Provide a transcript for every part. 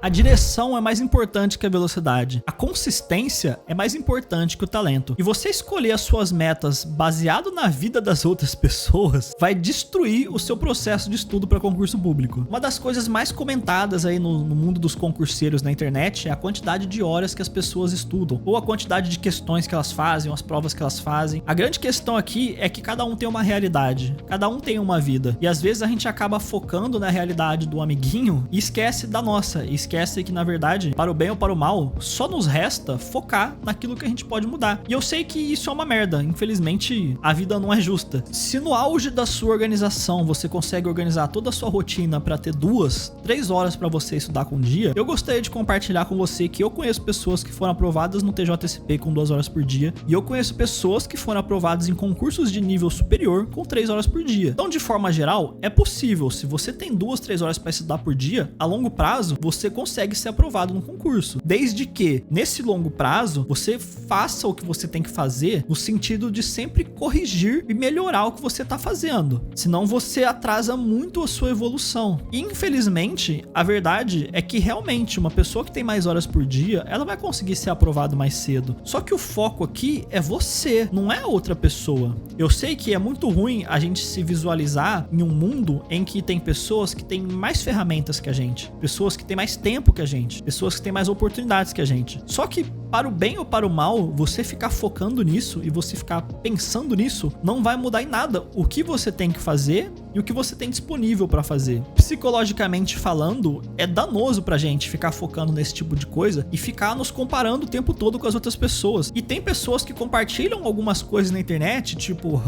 A direção é mais importante que a velocidade. A consistência é mais importante que o talento. E você escolher as suas metas baseado na vida das outras pessoas vai destruir o seu processo de estudo para concurso público. Uma das coisas mais comentadas aí no mundo dos concurseiros na internet é a quantidade de horas que as pessoas estudam, ou a quantidade de questões que elas fazem, ou as provas que elas fazem. A grande questão aqui é que cada um tem uma realidade, cada um tem uma vida. E às vezes a gente acaba focando na realidade do amiguinho e esquece da nossa, e esquece que na verdade, para o bem ou para o mal, só nos resta focar naquilo que a gente pode mudar. E eu sei que isso é uma merda, infelizmente a vida não é justa. Se no auge da sua organização você consegue organizar toda a sua rotina para ter 2, 3 horas para você estudar com um dia, eu gostaria de compartilhar com você que eu conheço pessoas que foram aprovadas no TJSP com 2 horas por dia, e eu conheço pessoas que foram aprovadas em concursos de nível superior com 3 horas por dia. Então, de forma geral, é possível. Se você tem 2, 3 horas para estudar por dia, a longo prazo você consegue ser aprovado no concurso, desde que nesse longo prazo você faça o que você tem que fazer no sentido de sempre corrigir e melhorar o que você está fazendo, senão você atrasa muito a sua evolução. E infelizmente a verdade é que realmente uma pessoa que tem mais horas por dia, ela vai conseguir ser aprovada mais cedo. Só que o foco aqui é você, não é outra pessoa. Eu sei que é muito ruim a gente se visualizar em um mundo em que tem pessoas que têm mais ferramentas que a gente, pessoas que têm mais tempo que a gente, pessoas que têm mais oportunidades que a gente. Só que para o bem ou para o mal, você ficar focando nisso e você ficar pensando nisso não vai mudar em nada o que você tem que fazer e o que você tem disponível para fazer. Psicologicamente falando, é danoso pra gente ficar focando nesse tipo de coisa e ficar nos comparando o tempo todo com as outras pessoas. E tem pessoas que compartilham algumas coisas na internet, tipo...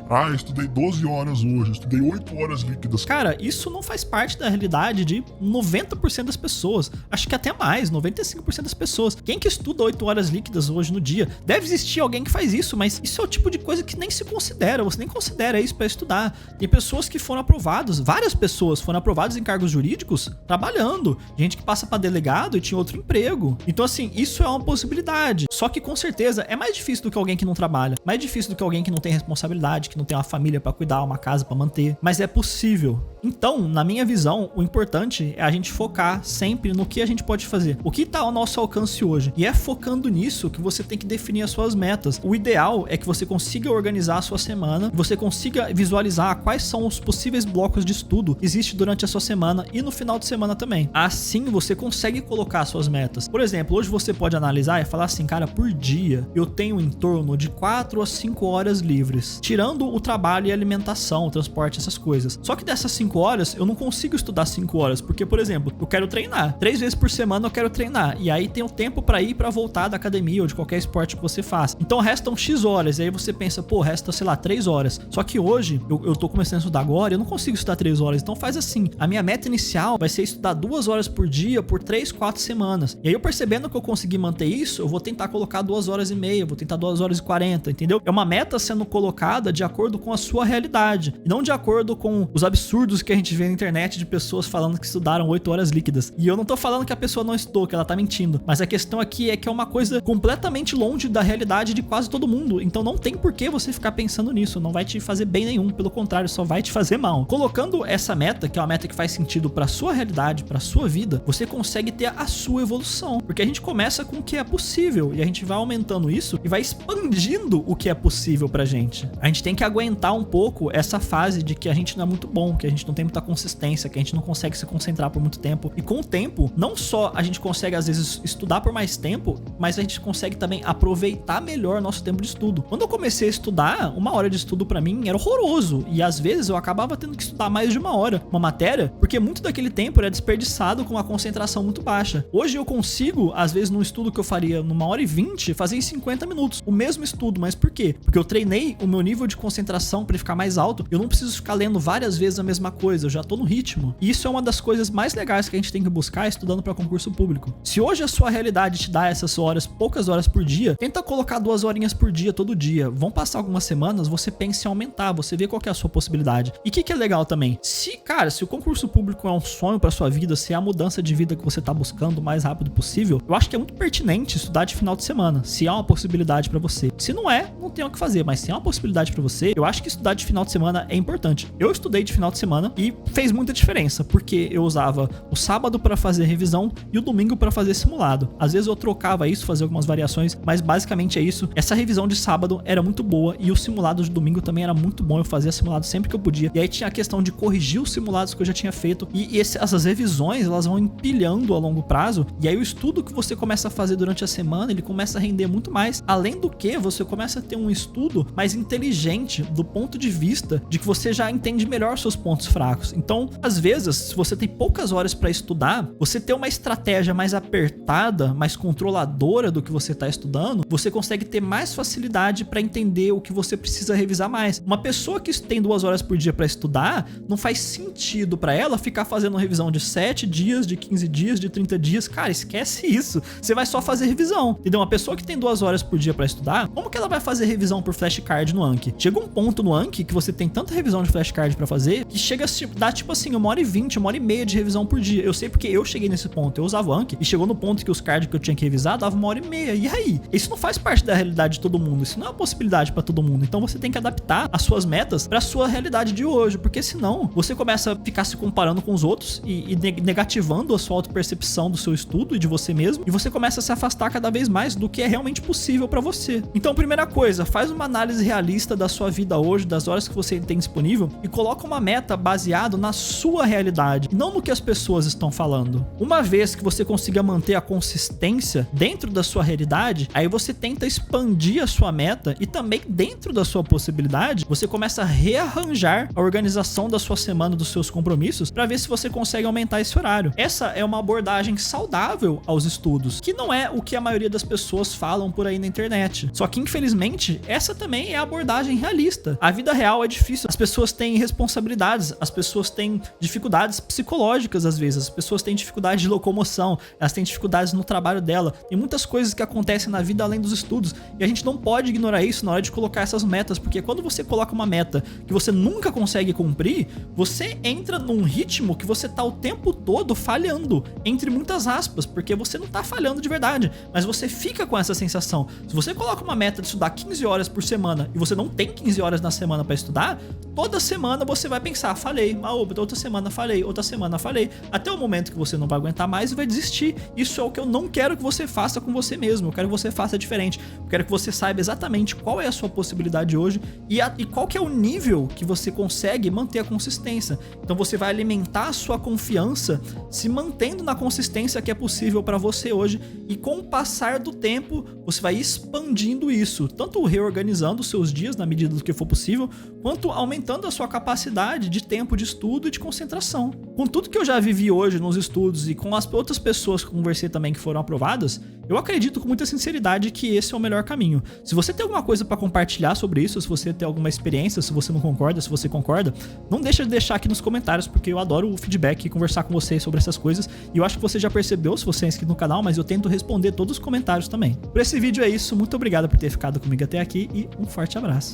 eu estudei 12 horas hoje, eu estudei 8 horas líquidas. Cara, isso não faz parte da realidade de 90% das pessoas. Acho que até mais, 95% das pessoas. Quem que estuda 8 horas líquidas hoje no dia? Deve existir alguém que faz isso, mas isso é o tipo de coisa que nem se considera. Você nem considera isso pra estudar. Tem pessoas que foram aprovadas, várias pessoas foram aprovadas em cargos jurídicos trabalhando. Gente que passa pra delegado e tinha outro emprego. Então assim, isso é uma possibilidade. Só que com certeza é mais difícil do que alguém que não trabalha. Mais difícil do que alguém que não tem responsabilidade, que não tem uma família pra cuidar, uma casa pra manter. Mas é possível. Então, na minha visão, o importante é a gente focar sempre no que a gente pode fazer. O que tá ao nosso alcance hoje. E é focando nisso que você tem que definir as suas metas. O ideal é que você consiga organizar a sua semana, você consiga visualizar quais são os possíveis blocos de estudo que existem durante a sua semana e no final de semana também. Assim, você consegue colocar suas metas. Por exemplo, hoje você pode analisar e falar assim, cara, por dia eu tenho em torno de 4 a 5 horas livres, tirando o trabalho e alimentação, o transporte, essas coisas. Só que dessas 5 horas, eu não consigo estudar 5 horas, porque, por exemplo, eu quero treinar. 3 vezes por semana eu quero treinar, e aí tem o tempo pra ir e pra voltar da academia ou de qualquer esporte que você faça. Então restam X horas, e aí você pensa, pô, resta, sei lá, 3 horas. Só que hoje, eu tô começando a estudar agora, eu não consigo estudar 3 horas, então faz assim, a minha meta inicial vai ser estudar 2 horas por dia por 3, 4 semanas. E aí eu percebendo que eu consegui manter isso, eu vou tentar colocar 2 horas e meia, vou tentar 2 horas e 40, entendeu? É uma meta sendo colocada de acordo com a sua realidade, e não de acordo com os absurdos que a gente vê na internet de pessoas falando que estudaram 8 horas líquidas. E eu não tô falando que a pessoa não estudou, que ela tá mentindo, mas a questão aqui é que é uma coisa completamente longe da realidade de quase todo mundo, então não tem por que você ficar pensando nisso, não vai te fazer bem nenhum, pelo contrário, só vai te fazer mal. Colocando essa meta, que é uma meta que faz sentido pra sua realidade, pra sua vida, você consegue ter a sua evolução, porque a gente começa com o que é possível, e a gente vai aumentando isso e vai expandindo o que é possível pra gente. A gente tem que aguentar um pouco essa fase de que a gente não é muito bom, que a gente não tem muita consistência, que a gente não consegue se concentrar por muito tempo, e com o tempo, não só a gente consegue às vezes estudar por mais tempo, mas a gente consegue também aproveitar melhor nosso tempo de estudo. Quando eu comecei a estudar, 1 hora de estudo pra mim era horroroso, e às vezes eu acabava tendo que estudar mais de 1 hora uma matéria, porque muito daquele tempo era desperdiçado com uma concentração muito baixa. Hoje eu consigo, às vezes num estudo que eu faria numa 1h20, fazer em 50 minutos, o mesmo estudo. Mas por quê? Porque eu treinei o meu nível de concentração para ele ficar mais alto, eu não preciso ficar lendo várias vezes a mesma coisa, eu já tô no ritmo. E isso é uma das coisas mais legais que a gente tem que buscar estudando para concurso público. Se hoje a sua realidade te dá essas horas, poucas horas por dia, tenta colocar 2 horinhas por dia, todo dia. Vão passar algumas semanas, você pensa em aumentar, você vê qual que é a sua possibilidade. E o que é legal também? Se o concurso público é um sonho para sua vida, se é a mudança de vida que você tá buscando o mais rápido possível, eu acho que é muito pertinente estudar de final de semana, se há uma possibilidade para você. Se não é, não tem o que fazer, mas se há uma possibilidade para você, eu acho que estudar de final de semana é importante. Eu estudei de final de semana, semana e fez muita diferença, porque eu usava o sábado para fazer revisão e o domingo para fazer simulado. Às vezes eu trocava isso, fazia algumas variações, mas basicamente é isso. Essa revisão de sábado era muito boa e o simulado de domingo também era muito bom. Eu fazia simulado sempre que eu podia. E aí tinha a questão de corrigir os simulados que eu já tinha feito. E essas revisões, elas vão empilhando a longo prazo. E aí o estudo que você começa a fazer durante a semana, ele começa a render muito mais. Além do que, você começa a ter um estudo mais inteligente do ponto de vista de que você já entende melhor seus pontos fracos. Então, às vezes, se você tem poucas horas para estudar, você ter uma estratégia mais apertada, mais controladora do que você está estudando, você consegue ter mais facilidade para entender o que você precisa revisar mais. Uma pessoa que tem 2 horas por dia para estudar, não faz sentido para ela ficar fazendo revisão de 7 dias, de 15 dias, de 30 dias. Cara, esquece isso. Você vai só fazer revisão, entendeu? Uma pessoa que tem 2 horas por dia para estudar, como que ela vai fazer revisão por flashcard no Anki? Chega um ponto no Anki que você tem tanta revisão de flashcard para fazer que chega a dar tipo assim 1h20, 1h30 de revisão por dia. Eu sei porque eu cheguei nesse ponto. Eu usava o Anki e chegou no ponto que os cards que eu tinha que revisar dava 1h30. E aí? Isso não faz parte da realidade de todo mundo. Isso não é uma possibilidade para todo mundo. Então você tem que adaptar as suas metas para sua realidade de hoje, porque senão você começa a ficar se comparando com os outros e negativando a sua autopercepção do seu estudo e de você mesmo, e você começa a se afastar cada vez mais do que é realmente possível para você. Então, primeira coisa, faz uma análise realista da sua vida hoje, das horas que você tem disponível e coloca uma meta baseada na sua realidade, e não no que as pessoas estão falando. Uma vez que você consiga manter a consistência dentro da sua realidade, aí você tenta expandir a sua meta e também dentro da sua possibilidade, você começa a rearranjar a organização da sua semana, dos seus compromissos, para ver se você consegue aumentar esse horário. Essa é uma abordagem saudável aos estudos, que não é o que a maioria das pessoas falam por aí na internet. Só que, infelizmente, essa também é a abordagem realista. A vida real é difícil. As pessoas têm responsabilidades, as pessoas têm dificuldades psicológicas às vezes, as pessoas têm dificuldade de locomoção, elas têm dificuldades no trabalho dela. Tem muitas coisas que acontecem na vida além dos estudos, e a gente não pode ignorar isso na hora de colocar essas metas, porque quando você coloca uma meta que você nunca consegue cumprir, você entra num ritmo que você tá o tempo todo falhando, entre muitas aspas, porque você não tá falhando de verdade, mas você fica com essa sensação. Se você coloca uma meta de estudar 15 horas por semana e você não tem 15 horas na semana para estudar, toda semana você vai pensar, falhei, outra semana falhei, outra semana falhei, até o momento que você não vai aguentar mais e vai desistir. Isso é o que eu não quero que você faça com você mesmo. Eu quero que você faça diferente. Eu quero que você saiba exatamente qual é a sua possibilidade hoje e qual que é o nível que você consegue manter a consistência. Então você vai alimentar a sua confiança se mantendo na consistência que é possível para você hoje, e com o passar do tempo você vai expandindo isso, tanto reorganizando os seus dias na medida do que for possível, quanto aumentando a sua capacidade de tempo de estudo e de concentração. Com tudo que eu já vivi hoje nos estudos e com as outras pessoas que conversei também que foram aprovadas, eu acredito com muita sinceridade que esse é o melhor caminho. Se você tem alguma coisa para compartilhar sobre isso, se você tem alguma experiência, se você não concorda, se você concorda, não deixa de deixar aqui nos comentários, porque eu adoro o feedback e conversar com vocês sobre essas coisas, e eu acho que você já percebeu se você é inscrito no canal, mas eu tento responder todos os comentários também. Por esse vídeo é isso, muito obrigado por ter ficado comigo até aqui e um forte abraço.